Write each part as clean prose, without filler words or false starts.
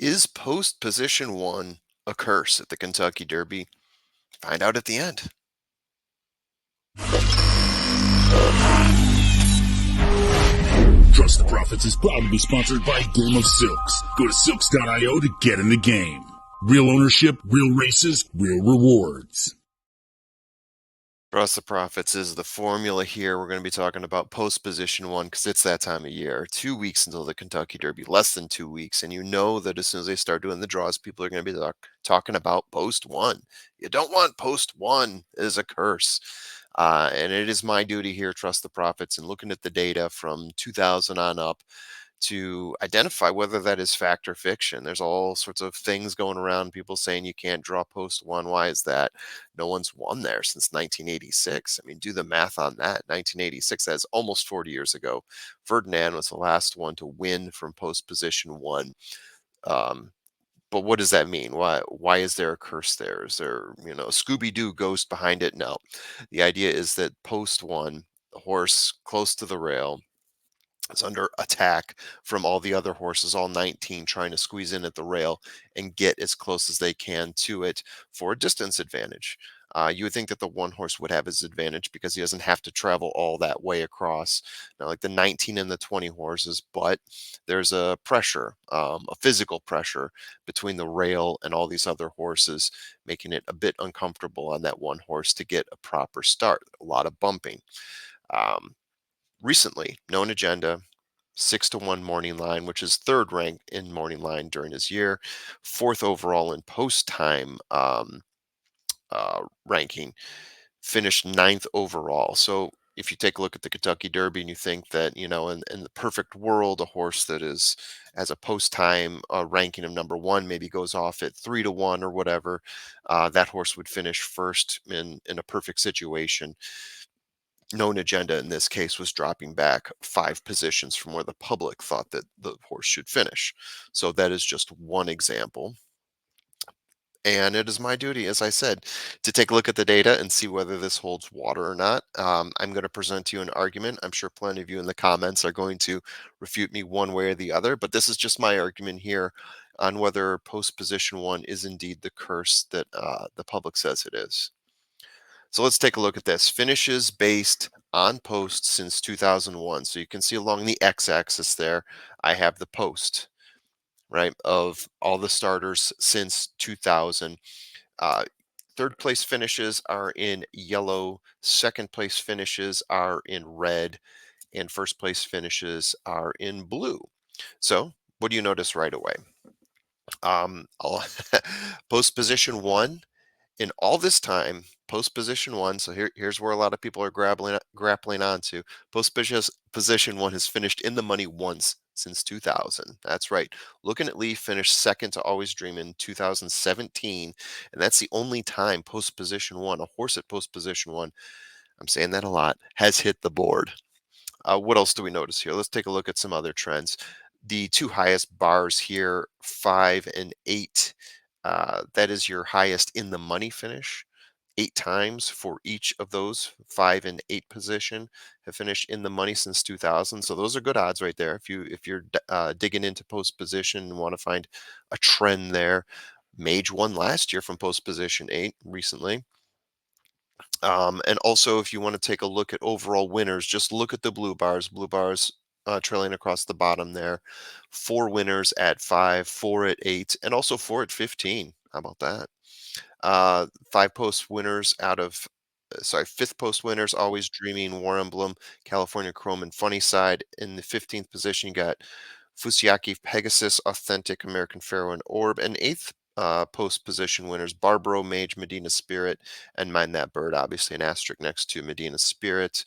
Is post position one a curse at the Kentucky Derby? Find out at the end. Trust the Profits is proud to be sponsored by Game of Silks. Go to silks.io to get in the game. Real ownership, real races, real rewards. Trust the Profits is the formula here. We're going to be talking about post position one because it's that time of year. 2 weeks until the Kentucky Derby, less than 2 weeks. And you know that as soon as they start doing the draws, people are going to be talking about post one. You don't want post one is a curse. And it is my duty here, Trust the Profits, and looking at the data from 2000 on up to identify whether that is fact or fiction. There's all sorts of things going around, people saying you can't draw post one. Why is that? No one's won there since 1986. I mean, do the math on that. 1986, that's almost 40 years ago. Ferdinand was the last one to win from post position one. Um, but what does that mean? Why is there a curse there? Is there, a Scooby Doo ghost behind it? No. The idea is that post one, the horse close to the rail, is under attack from all the other horses, all 19 trying to squeeze in at the rail and get as close as they can to it for a distance advantage. You would think that the one horse would have his advantage because he doesn't have to travel all that way across. Now, like the 19 and the 20 horses, but there's a pressure, a physical pressure between the rail and all these other horses, making it a bit uncomfortable on that one horse to get a proper start. A lot of bumping. Um, Recently, Known Agenda, 6-1 morning line, which is third ranked in morning line during his year, fourth overall in post time ranking, finished ninth overall. So if you take a look at the Kentucky Derby and you think that, in the perfect world, a horse that is as a post time ranking of number one maybe goes off at 3-1 or whatever, that horse would finish first in a perfect situation. Known Agenda in this case was dropping back 5 positions from where the public thought that the horse should finish. So that is just one example. And it is my duty, as I said, to take a look at the data and see whether this holds water or not. I'm going to present to you an argument. I'm sure plenty of you in the comments are going to refute me one way or the other, but this is just my argument here on whether post position one is indeed the curse that the public says it is. So let's take a look at this. Finishes based on post since 2001. So you can see along the x-axis there, I have the post, right, of all the starters since 2000. Uh, Third place finishes are in yellow, second place finishes are in red, and first place finishes are in blue. So what do you notice right away? I'll post position one in all this time, post position one. So here's where a lot of people are grappling onto. Position one has finished in the money once since 2000. That's right. Looking at Lee finished second to Always Dream in 2017, and that's the only time post position one, a horse at post position one, I'm saying that a lot, has hit the board. What else do we notice here? Let's take a look at some other trends. The two highest bars here, 5 and 8. That is your highest in the money finish. 8 times for each of those 5 and 8 position have finished in the money since 2000. So those are good odds right there. If you're digging into post position and want to find a trend there, Mage won last year from post position 8 recently. And also, if you want to take a look at overall winners, just look at the blue bars. Blue bars trailing across the bottom there. 4 winners at 5, 4 at 8, and also 4 at 15. How about that? Five post winners out of, sorry, fifth post winners, Always Dreaming, War Emblem, California Chrome, and Funny Side. In the 15th position, you got Fusiaki Pegasus, Authentic, American Pharaoh, and Orb. And eighth post position winners, Barbaro, Mage, Medina Spirit, and Mind That Bird. Obviously, an asterisk next to Medina Spirit.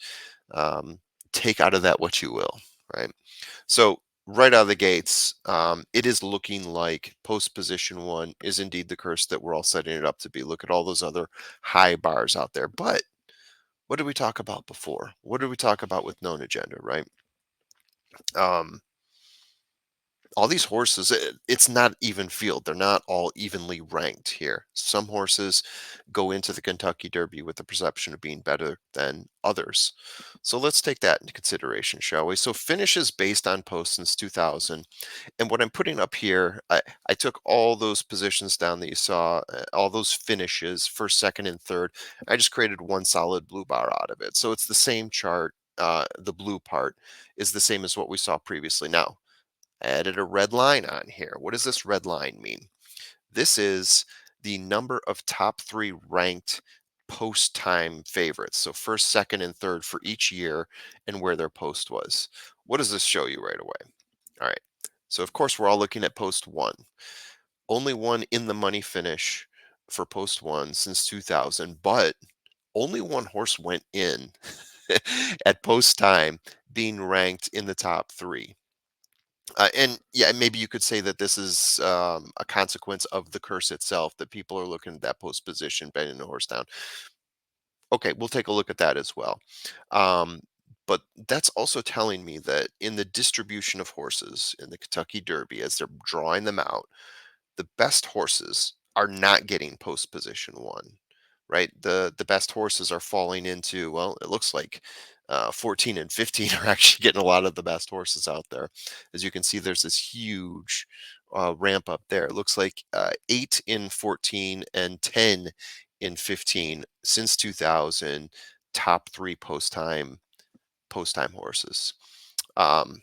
Um, take out of that what you will, right? So, right out of the gates, it is looking like post position one is indeed the curse that we're all setting it up to be. Look at all those other high bars out there. But what did we talk about before? What did we talk about with Known Agenda, right? Um, all these horses, it's not even field. They're not all evenly ranked here. Some horses go into the Kentucky Derby with the perception of being better than others. So let's take that into consideration, shall we? So finishes based on post since 2000. And what I'm putting up here, I took all those positions down that you saw, all those finishes, first, second, and third. I just created one solid blue bar out of it. So it's the same chart. The blue part is the same as what we saw previously. Now, I added a red line on here. What does this red line mean? This is the number of top three ranked post time favorites. So first, second, and third for each year and where their post was. What does this show you right away? All right. So of course we're all looking at post one. Only one in the money finish for post one since 2000, but only one horse went in at post time being ranked in the top three. And yeah, maybe you could say that this is a consequence of the curse itself, that people are looking at that post position, bending the horse down. Okay, we'll take a look at that as well. Um, but that's also telling me that in the distribution of horses in the Kentucky Derby, as they're drawing them out, the best horses are not getting post position one, right? The best horses are falling into, well, it looks like 14 and 15 are actually getting a lot of the best horses out there. As you can see, there's this huge ramp up there. It looks like 8 in 14 and 10 in 15 since 2000, top three post time horses. Um,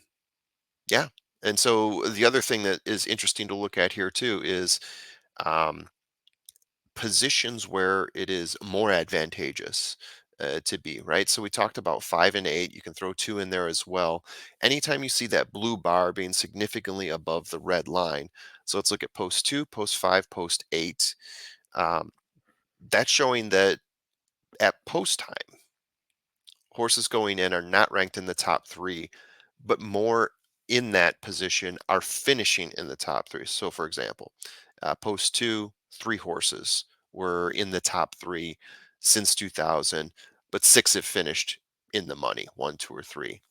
yeah. And so the other thing that is interesting to look at here too is um, positions where it is more advantageous to be, right? So we talked about 5 and 8. You can throw two in there as well. Anytime you see that blue bar being significantly above the red line. So let's look at post two, post five, post eight. Um, that's showing that at post time, horses going in are not ranked in the top three, but more in that position are finishing in the top three. So, for example, post two, three horses were in the top three since 2000, but six have finished in the money, one, two, or three.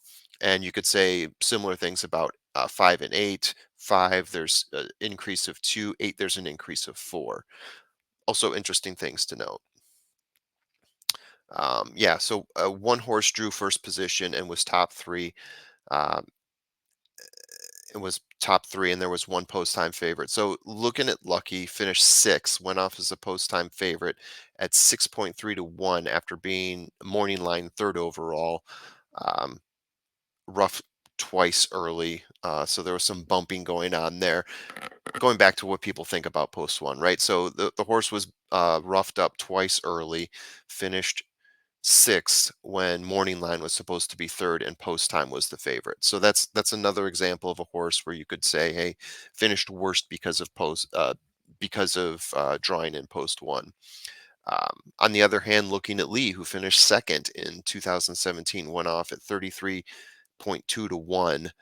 And you could say similar things about 5 and 8. Five, there's an increase of two. Eight, there's an increase of four. Also, interesting things to note. Yeah, so one horse drew first position and was top three. Um, it was top three, and there was one post time favorite. So looking at Lucky, finished sixth, went off as a post time favorite at 6.3 to 1 after being morning line third overall. Um, rough twice early. So there was some bumping going on there. Going back to what people think about post one, right? So the horse was roughed up twice early, finished sixth when morning line was supposed to be third and post time was the favorite. So that's another example of a horse where you could say, hey, finished worst because of drawing in post one. On the other hand, looking at Lee, who finished second in 2017, went off at 33.2 to 1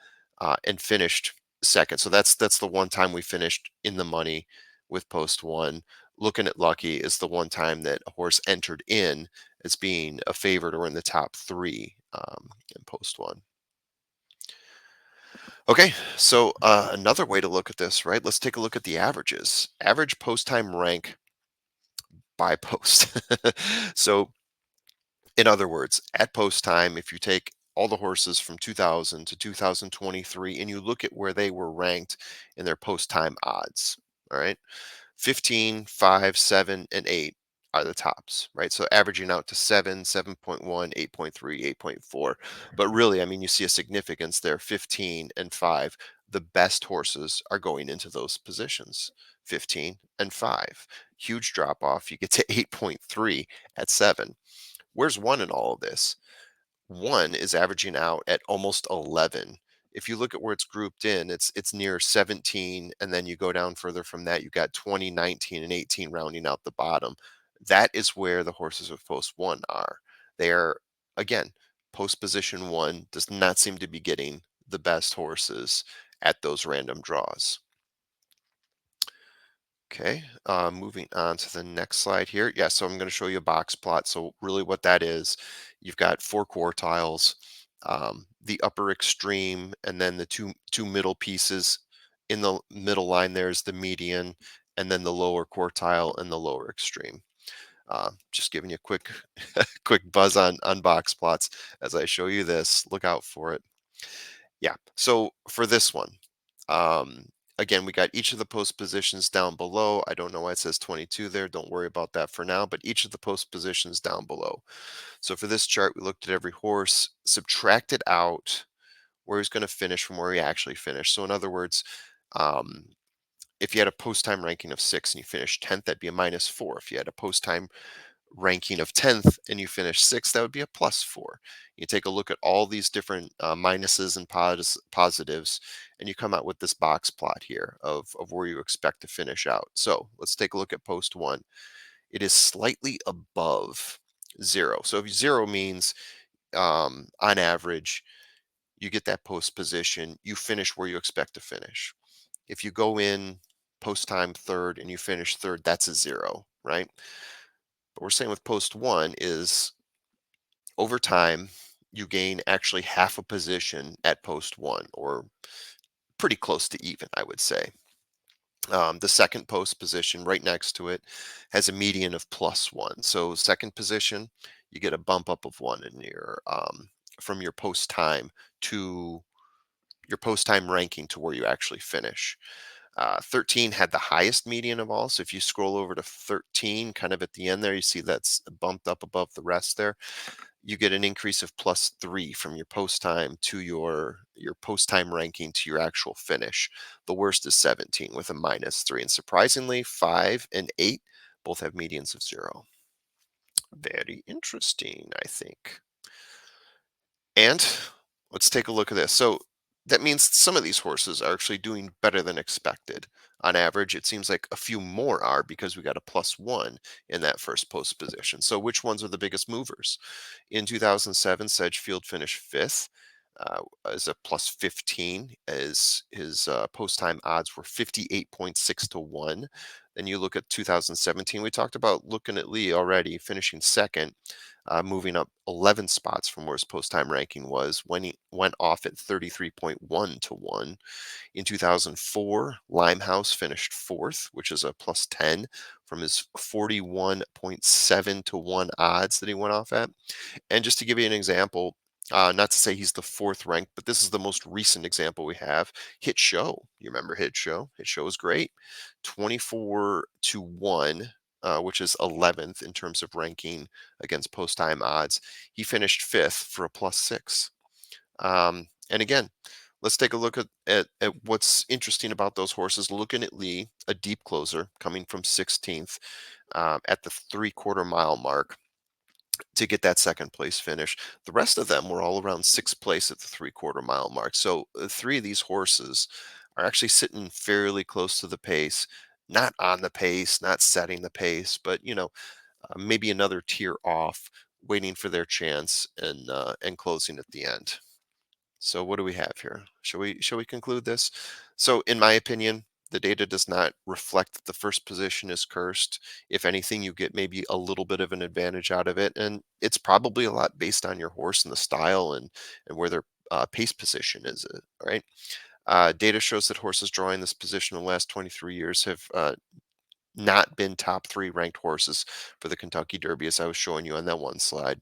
and finished second. So that's the one time we finished in the money with post one. Looking at Lucky is the one time that a horse entered in as being a favorite or in the top three in post one. Okay, so another way to look at this, right? Let's take a look at the averages. Average post time rank by post. So in other words, at post time, if you take all the horses from 2000 to 2023 and you look at where they were ranked in their post time odds, all right, 15, 5, 7, and 8 are the tops, right? So averaging out to 7, 7.1, 8.3, 8.4. But really, I mean, you see a significance there, 15 and 5. The best horses are going into those positions, 15 and 5. Huge drop off. You get to 8.3 at 7. Where's one in all of this? One is averaging out at almost 11. If you look at where it's grouped in, it's near 17, and then you go down further from that, you got 20, 19, and 18 rounding out the bottom. That is where the horses of post one are. They are, again, post position one does not seem to be getting the best horses at those random draws. Okay, moving on to the next slide here. Yeah, so I'm going to show you a box plot. So really what that is, you've got four quartiles, the upper extreme, and then the two middle pieces In the middle line, there's the median, and then the lower quartile and the lower extreme. Just giving you a quick quick buzz on box plots as I show you this. Look out for it. Yeah. So for this one, um, again, we got each of the post positions down below. I don't know why it says 22 there. Don't worry about that for now, but each of the post positions down below. So for this chart, we looked at every horse, subtracted out where he's going to finish from where he actually finished. So in other words, um, if you had a post time ranking of 6 and you finished 10th, that'd be a -4. If you had a post time ranking of 10th and you finish 6th, that would be a +4. You take a look at all these different minuses and positives, and you come out with this box plot here of where you expect to finish out. So let's take a look at post 1. It is slightly above 0. So if 0 means on average, you get that post position, you finish where you expect to finish. If you go in post time third and you finish third, that's a 0, right? But we're saying with post 1 is over time, you gain actually half a position at post 1, or pretty close to even, I would say. The second post position right next to it has a median of +1. So second position, you get a bump up of 1 in your from your post time to your post time ranking to where you actually finish. 13 had the highest median of all. So if you scroll over to 13, kind of at the end there, you see that's bumped up above the rest there. You get an increase of +3 from your post time to your post time ranking to your actual finish. The worst is 17 with a -3. And surprisingly, 5 and 8 both have medians of 0. Very interesting, I think. And let's take a look at this. So that means some of these horses are actually doing better than expected. On average, it seems like a few more are because we got a +1 in that first post position. So which ones are the biggest movers? In 2007, Sedgefield finished fifth as a +15, as his post time odds were 58.6 to 1. Then you look at 2017, we talked about looking at Lee already, finishing second, moving up 11 spots from where his post time ranking was when he went off at 33.1 to 1. In 2004, Limehouse finished fourth, which is a +10 from his 41.7 to 1 odds that he went off at. And just to give you an example, not to say he's the fourth ranked, but this is the most recent example we have. Hit Show. You remember Hit Show? Hit Show is great. 24 to 1, which is 11th in terms of ranking against post time odds. He finished fifth for a +6. And again, let's take a look at what's interesting about those horses. Looking at Lee, a deep closer coming from 16th at the 3/4 mile mark to get that second place finish. The rest of them were all around sixth place at the 3/4 mile mark. So three of these horses are actually sitting fairly close to the pace, not on the pace, not setting the pace, but maybe another tier off, waiting for their chance and closing at the end. So what do we have here? Shall we conclude this? So in my opinion, the data does not reflect that the first position is cursed. If anything, you get maybe a little bit of an advantage out of it, and it's probably a lot based on your horse and the style and where their pace position is. Right? Data shows that horses drawing this position in the last 23 years have not been top three ranked horses for the Kentucky Derby, as I was showing you on that one slide.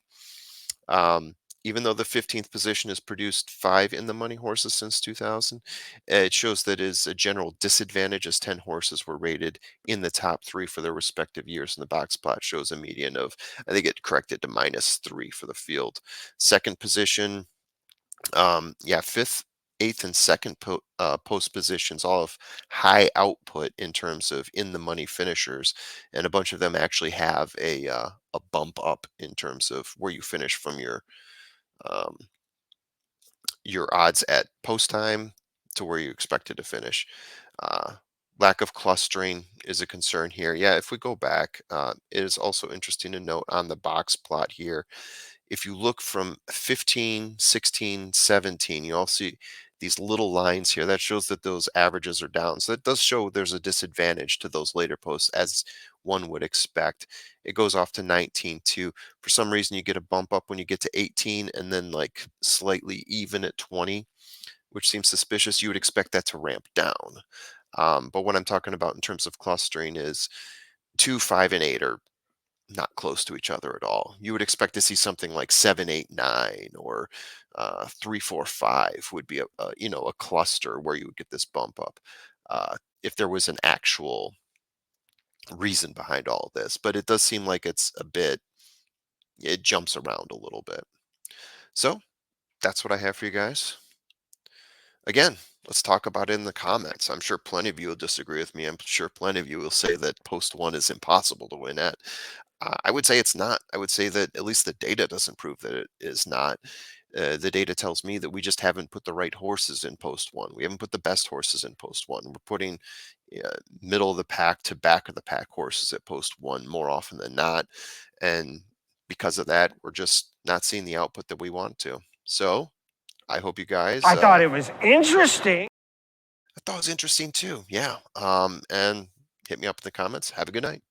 Um, Even though the 15th position has produced 5 in the money horses since 2000, it shows that is a general disadvantage as 10 horses were rated in the top 3 for their respective years. And the box plot shows a median of, I think it corrected to -3 for the field. Second position, yeah, fifth, eighth, and second post positions all have high output in terms of in the money finishers, and a bunch of them actually have a bump up in terms of where you finish from um, your odds at post time to where you expected to finish. Uh, Lack of clustering is a concern here. Yeah, if we go back, it is also interesting to note on the box plot here. If you look from 15, 16, 17, you all see these little lines here. That shows that those averages are down. So it does show there's a disadvantage to those later posts, as one would expect. It goes off to 19 too. For some reason, you get a bump up when you get to 18 and then like slightly even at 20. which seems suspicious. You would expect that to ramp down. But what I'm talking about in terms of clustering is 2, 5, and 8 are not close to each other at all. You would expect to see something like 7, 8, 9, or 3, 4, 5 would be a cluster where you would get this bump up if there was an actual reason behind all of this. But it does seem like it jumps around a little bit. So that's what I have for you guys. Again, let's talk about it in the comments. I'm sure plenty of you will disagree with me. I'm sure plenty of you will say that post one is impossible to win at. I would say it's not. I would say that at least the data doesn't prove that it is not. The data tells me that we just haven't put the right horses in post one. We haven't put the best horses in post one. We're putting uh, middle of the pack to back of the pack horses at post one more often than not. And because of that, we're just not seeing the output that we want to. So I hope you guys. I thought it was interesting. I thought it was interesting too. Yeah. And hit me up in the comments. Have a good night.